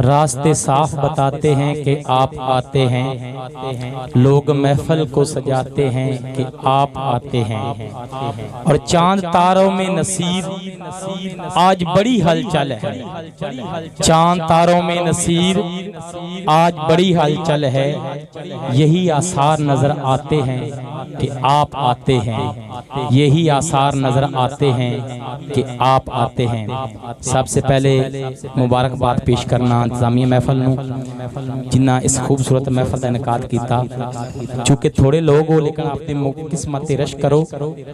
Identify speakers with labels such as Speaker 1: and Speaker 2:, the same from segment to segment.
Speaker 1: रास्ते साफ बताते हैं कि आप आते हैं, लोग महफिल को सजाते हैं कि आप आते हैं। और चांद तारों में नसीर आज बड़ी हलचल है, चांद तारों में नसीर आज बड़ी हलचल है। यही आसार नजर आते हैं कि आप आते हैं, यही आसार नजर आते हैं कि आप आते हैं। सबसे पहले मुबारकबाद पेश करना इंतजामिया महफल नूं जिन्ना इस खूबसूरत महफल का इनकाद किया। चूंकि थोड़े लोग हो लेकिन अपनी किस्मत ते रश करो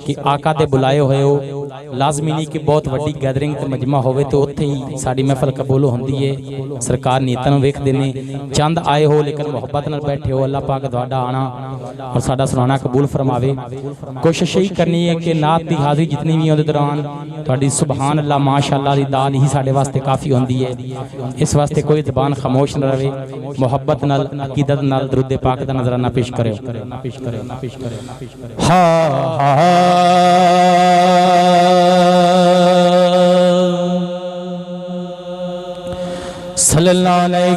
Speaker 1: कि आका दे बुलाए होए हो। लाजमी नहीं कि बहुत वड्डी गैदरिंग ते मजमा होवे तो उत्थे ही साडी महफल कबूल होंदी है। सरकार नीयतां नूं वेखदे ने। चंद आए हो लेकिन मुहब्बत नाल बैठे हो। अल्लाह पाक तुहाडा आना और साडा सुनाना कबूल फरमावे। कोशिश यही करनी है कि नात दी हाज़री जितनी भी उहदे दौरान तुहाडी सुबहान अल्लाह माशाअल्लाह दी दाल ही साडे वास्ते काफ़ी होंदी है। इस वास्ते कोई ज़बान खामोश न रहे। मुहब्बत नाल अकीदत नाल दरूद पाक दा नजराना पेश करो। सल्लल्लाहु अलैहि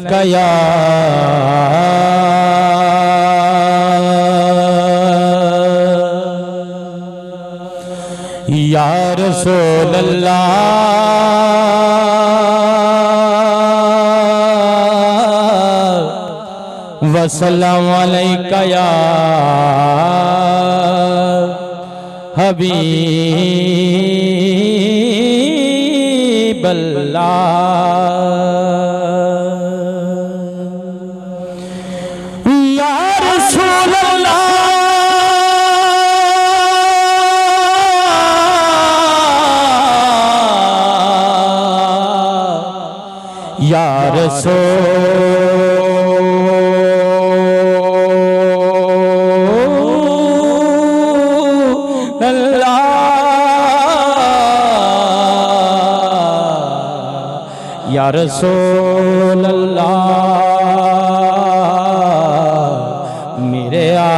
Speaker 1: या रसूल अल्लाह वसल्लम अलैका या हबीब अल्लाह या रसूल अल्लाह या रसूल अल्लाह या रसूल अल्लाह मेरे आका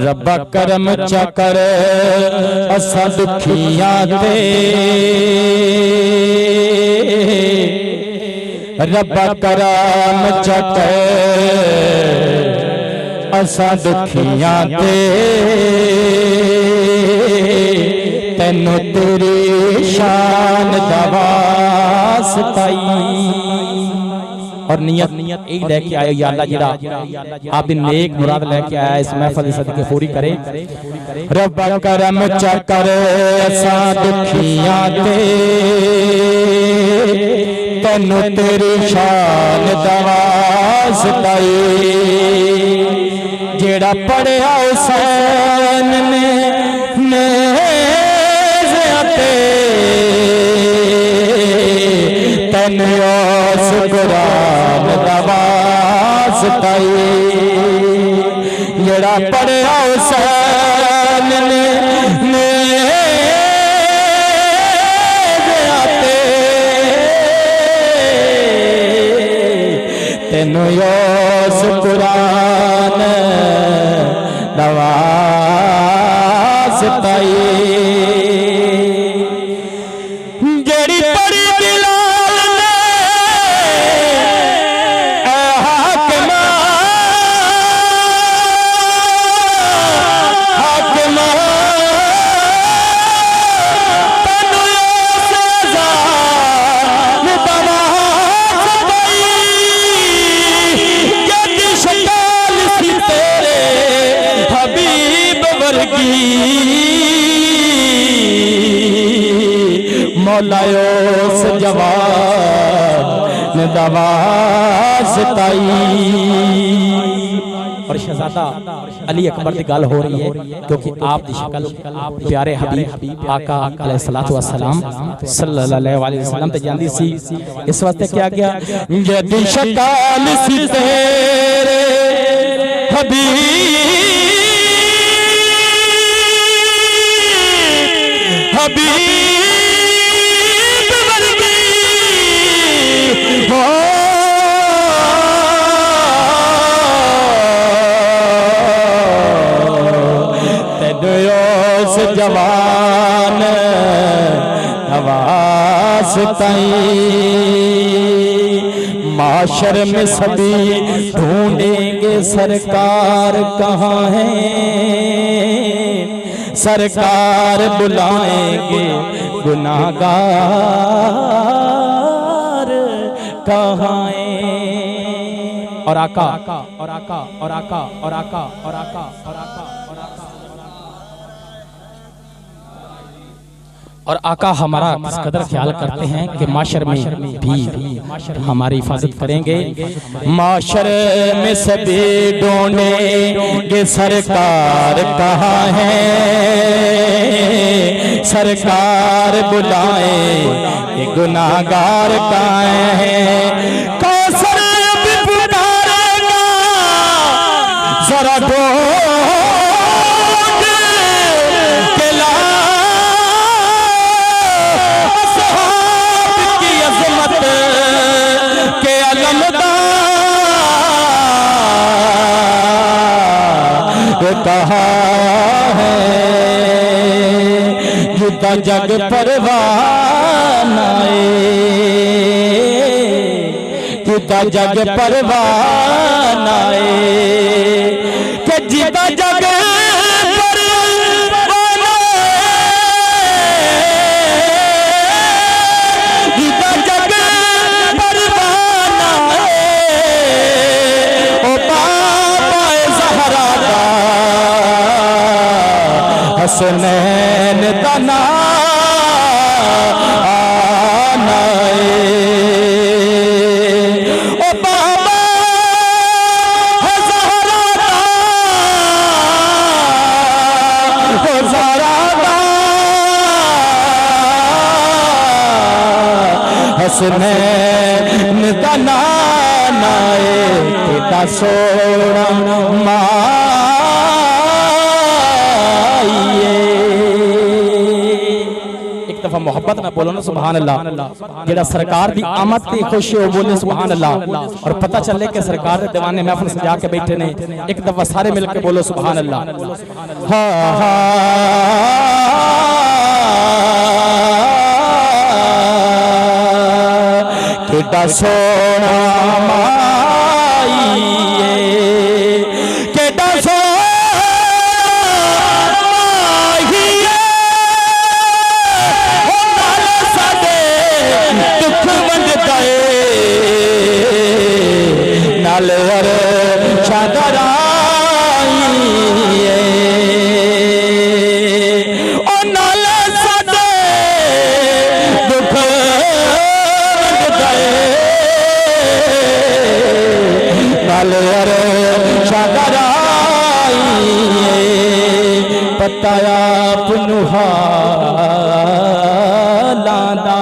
Speaker 1: रब्बा करम चकर असा दुखियां ते रब्बा करम चकर असा दुखियां ते तैनू तेरी शान दा वास्ताई। और नियत यही लेके आए या अल्लाह जिहड़ा आप दी नेक मुराद लेके आया इस महफिल सदके पूरी करे। रब करम चकर असा दुखियां ते तैनू तेरी शान दा वास्ताई। जेड़ा पढ़िया हुसैन ने नेज़ियां ते तैनू उस कुरान दा वास्ताई। जेड़ा पढ़िया हुसैन ने नेज़ियां ते तैनू उस कुरान दा वास्ताई। जेड़ी पढ़ी मौलायोस जवान दवास्ताई। और शहजादा अली अकबर की गल हो रही है क्योंकि आप दी शक्ल प्यारे हबीब आका अलैहिस्सलातु वस्सलाम सल्लल्लाहु अलैहि वसल्लम ते जांदी सी। इस वास्ते क्या गया जदी शक्ल सी तेरे हबीब हबीब वर्गी हो जवान नवाज ताई। माशर में सभी ढूंढेंगे सरकार कहाँ है, सरकार बुलाएंगे गुनाहगार कहाँ है। और आका और आका और आका और आका और आका और आका और आका और आका हमारा किस कदर ख्याल करते हैं कि माशर में भी हमारी हिफाजत करेंगे। माशर में सभी ढूंढेंगे सरकार कहाँ है, सरकार बुलाए गुनाहगार कहाँ है। कौसर भी पुकारेगा जरा ढूंढ के ला असहाब की अज़मत के अलमदार कहाँ है। जुदा जग परवानाए, जुदा जग परवानाए के जीता जग जीता जग परवानाए। ओ बाबा ज़हरा दा हसनैन तना हसनैन तना नाए पिता सोना माइए। एक दफा मोहब्बत ना बोलो ना सुभान अल्लाह। जेड़ा सरकार दी आमद की खुशी हो बोले सुभान अल्लाह। और पता चले कि सरकार दे दीवाने महफिल सजा के बैठे ने, एक दफा सारे मिलके बोलो सुभान अल्लाह। हाँ हाँ केड़ा सोना माइए, केड़ा सोना माइए। ओ नाल साडे दुख वंड गए नाल अरशां दा राईए। ओ नाल साडे दुख पताया पुनुहा लांदा